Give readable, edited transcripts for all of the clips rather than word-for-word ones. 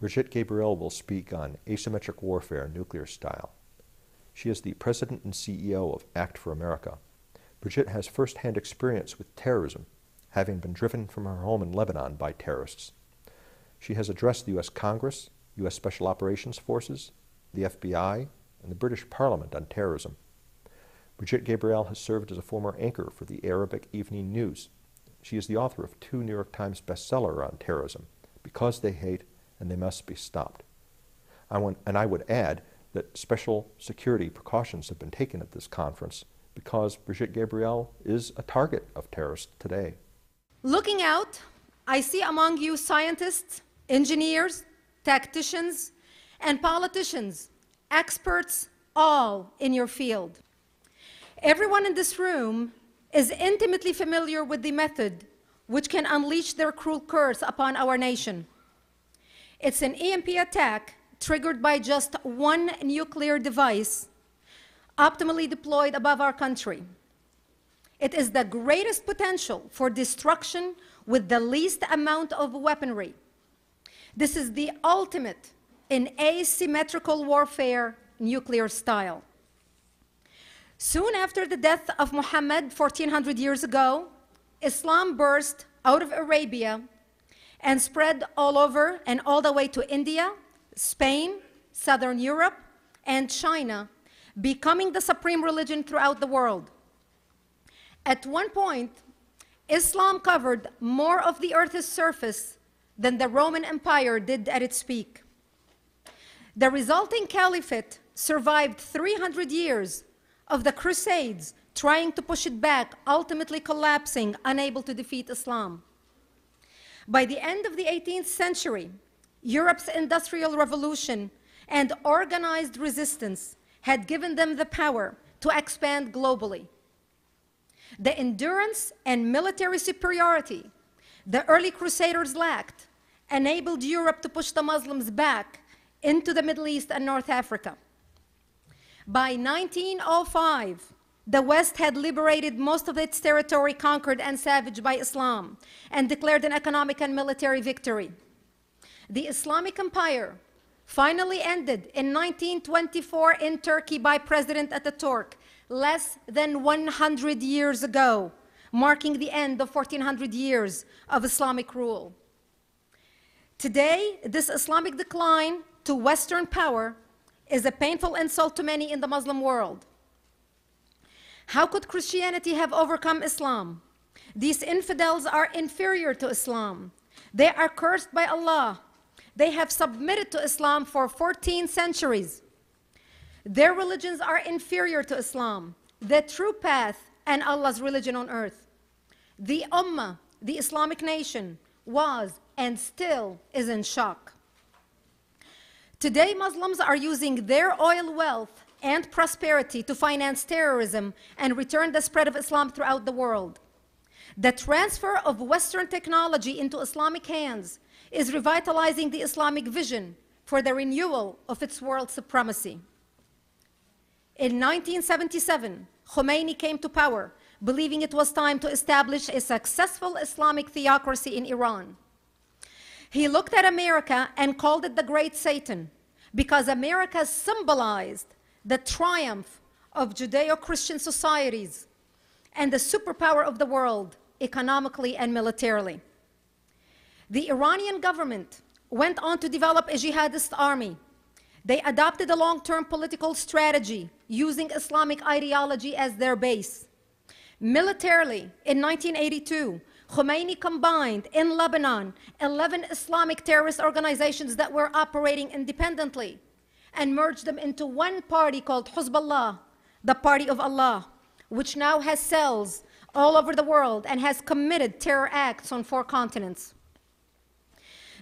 Brigette Gabriel will speak on asymmetric warfare, nuclear style. She is the president and CEO of Act for America. Brigette has first-hand experience with terrorism, having been driven from her home in Lebanon by terrorists. She has addressed the U.S. Congress, U.S. Special Operations Forces, the FBI, and the British Parliament on terrorism. Brigette Gabriel has served as a former anchor for the Arabic Evening News. She is the author of 2 New York Times bestsellers on terrorism, Because They Hate and They Must Be Stopped. I would add that special security precautions have been taken at this conference because Brigette Gabriel is a target of terrorists today. Looking out, I see among you scientists, engineers, tacticians, and politicians, experts, all in your field. Everyone in this room is intimately familiar with the method which can unleash their cruel curse upon our nation. It's an EMP attack triggered by just one nuclear device optimally deployed above our country. It is the greatest potential for destruction with the least amount of weaponry. This is the ultimate in asymmetrical warfare, nuclear style. Soon after the death of Muhammad 1400 years ago, Islam burst out of Arabia and spread all over and all the way to India, Spain, Southern Europe, and China, becoming the supreme religion throughout the world. At one point, Islam covered more of the earth's surface than the Roman Empire did at its peak. The resulting caliphate survived 300 years of the Crusades, trying to push it back, ultimately collapsing, unable to defeat Islam. By the end of the 18th century, Europe's Industrial Revolution and organized resistance had given them the power to expand globally. The endurance and military superiority the early Crusaders lacked enabled Europe to push the Muslims back into the Middle East and North Africa. By 1905, the West had liberated most of its territory conquered and savaged by Islam and declared an economic and military victory. The Islamic Empire finally ended in 1924 in Turkey by President Ataturk, less than 100 years ago, marking the end of 1400 years of Islamic rule. Today, this Islamic decline to Western power is a painful insult to many in the Muslim world. How could Christianity have overcome Islam? These infidels are inferior to Islam. They are cursed by Allah. They have submitted to Islam for 14 centuries. Their religions are inferior to Islam, the true path and Allah's religion on earth. The Ummah, the Islamic nation, was and still is in shock. Today, Muslims are using their oil wealth and prosperity to finance terrorism and return the spread of Islam throughout the world. The transfer of Western technology into Islamic hands is revitalizing the Islamic vision for the renewal of its world supremacy. In 1977, Khomeini came to power, believing it was time to establish a successful Islamic theocracy in Iran. He looked at America and called it the Great Satan, because America symbolized the triumph of Judeo-Christian societies and the superpower of the world, economically and militarily. The Iranian government went on to develop a jihadist army. They adopted a long-term political strategy using Islamic ideology as their base. Militarily, in 1982, Khomeini combined in Lebanon 11 Islamic terrorist organizations that were operating independently and merged them into one party called Hezbollah, the Party of Allah, which now has cells all over the world and has committed terror acts on 4 continents.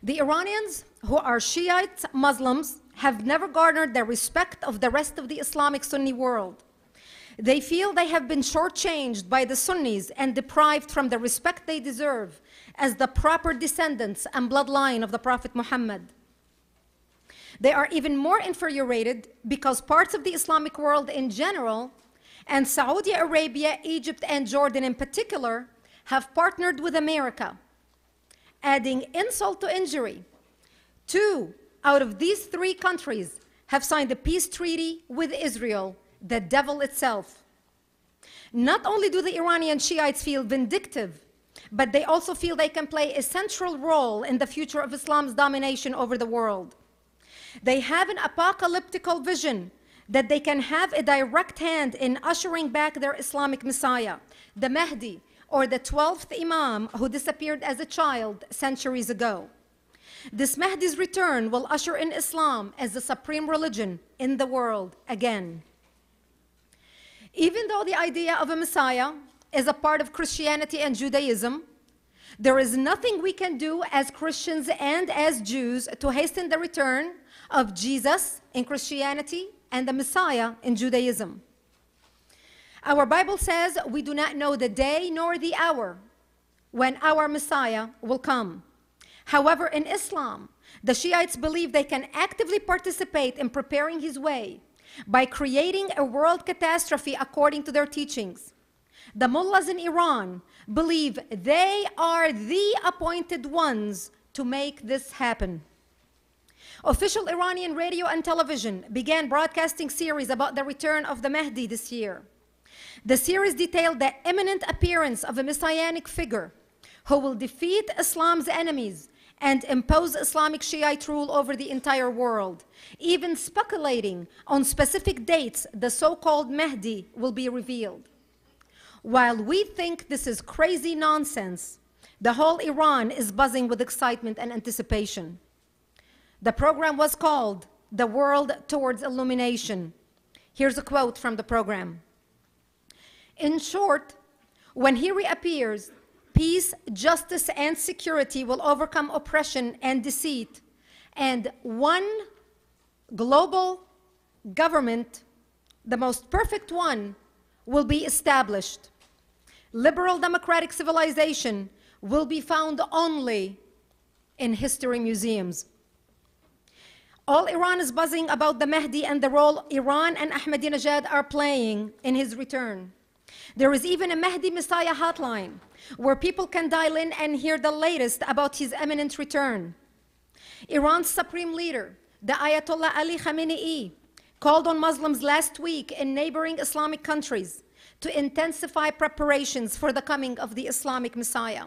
The Iranians, who are Shiite Muslims, have never garnered the respect of the rest of the Islamic Sunni world. They feel they have been shortchanged by the Sunnis and deprived from the respect they deserve as the proper descendants and bloodline of the Prophet Muhammad. They are even more infuriated because parts of the Islamic world in general, and Saudi Arabia, Egypt, and Jordan in particular, have partnered with America, adding insult to injury. 2 out of these 3 countries have signed a peace treaty with Israel, the devil itself. Not only do the Iranian Shiites feel vindictive, but they also feel they can play a central role in the future of Islam's domination over the world. They have an apocalyptical vision that they can have a direct hand in ushering back their Islamic Messiah, the Mahdi, or the 12th Imam who disappeared as a child centuries ago. This Mahdi's return will usher in Islam as the supreme religion in the world again. Even though the idea of a Messiah is a part of Christianity and Judaism, there is nothing we can do as Christians and as Jews to hasten the return of Jesus in Christianity and the Messiah in Judaism. Our Bible says we do not know the day nor the hour when our Messiah will come. However, in Islam, the Shiites believe they can actively participate in preparing his way by creating a world catastrophe according to their teachings. The mullahs in Iran believe they are the appointed ones to make this happen. Official Iranian radio and television began broadcasting series about the return of the Mahdi this year. The series detailed the imminent appearance of a messianic figure who will defeat Islam's enemies and impose Islamic Shiite rule over the entire world, even speculating on specific dates the so-called Mahdi will be revealed. While we think this is crazy nonsense, the whole Iran is buzzing with excitement and anticipation. The program was called The World Towards Illumination. Here's a quote from the program. In short, when he reappears, peace, justice, and security will overcome oppression and deceit, and one global government, the most perfect one, will be established. Liberal democratic civilization will be found only in history museums. All Iran is buzzing about the Mahdi and the role Iran and Ahmadinejad are playing in his return. There is even a Mahdi Messiah hotline where people can dial in and hear the latest about his imminent return. Iran's supreme leader, the Ayatollah Ali Khamenei, called on Muslims last week in neighboring Islamic countries to intensify preparations for the coming of the Islamic Messiah.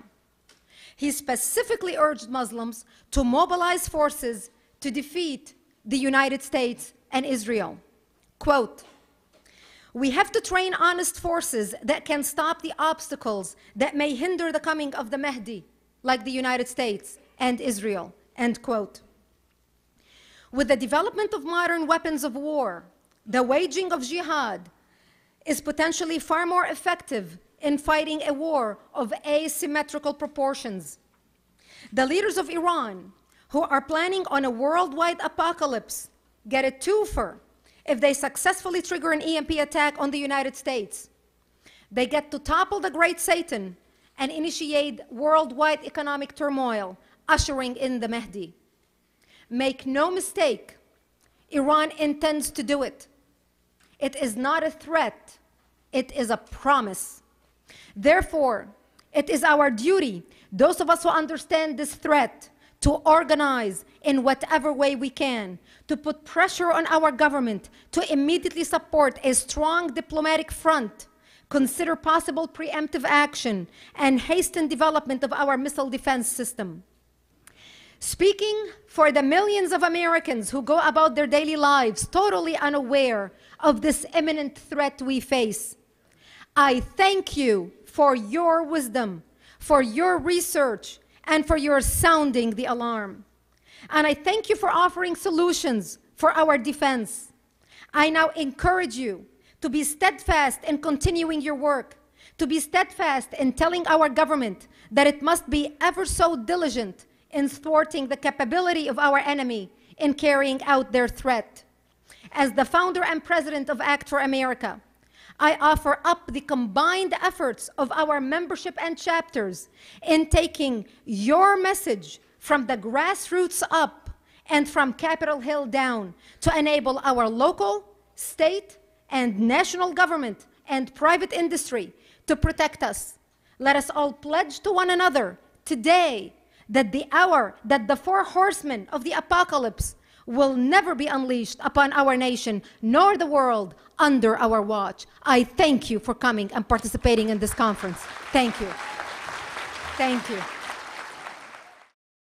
He specifically urged Muslims to mobilize forces to defeat the United States and Israel. Quote, "We have to train honest forces that can stop the obstacles that may hinder the coming of the Mahdi, like the United States and Israel," end quote. With the development of modern weapons of war, the waging of jihad is potentially far more effective in fighting a war of asymmetrical proportions. The leaders of Iran, who are planning on a worldwide apocalypse, get a twofer if they successfully trigger an EMP attack on the United States. They get to topple the great Satan and initiate worldwide economic turmoil, ushering in the Mahdi. Make no mistake, Iran intends to do it. It is not a threat, it is a promise. Therefore, it is our duty, those of us who understand this threat, to organize in whatever way we can, to put pressure on our government to immediately support a strong diplomatic front, consider possible preemptive action, and hasten development of our missile defense system. Speaking for the millions of Americans who go about their daily lives totally unaware of this imminent threat we face, I thank you for your wisdom, for your research, and for your sounding the alarm. And I thank you for offering solutions for our defense. I now encourage you to be steadfast in continuing your work, to be steadfast in telling our government that it must be ever so diligent in thwarting the capability of our enemy in carrying out their threat. As the founder and president of Act for America, I offer up the combined efforts of our membership and chapters in taking your message from the grassroots up and from Capitol Hill down to enable our local, state, and national government and private industry to protect us. Let us all pledge to one another today that the 4 horsemen of the apocalypse will never be unleashed upon our nation nor the world under our watch. I thank you for coming and participating in this conference. Thank you. Thank you.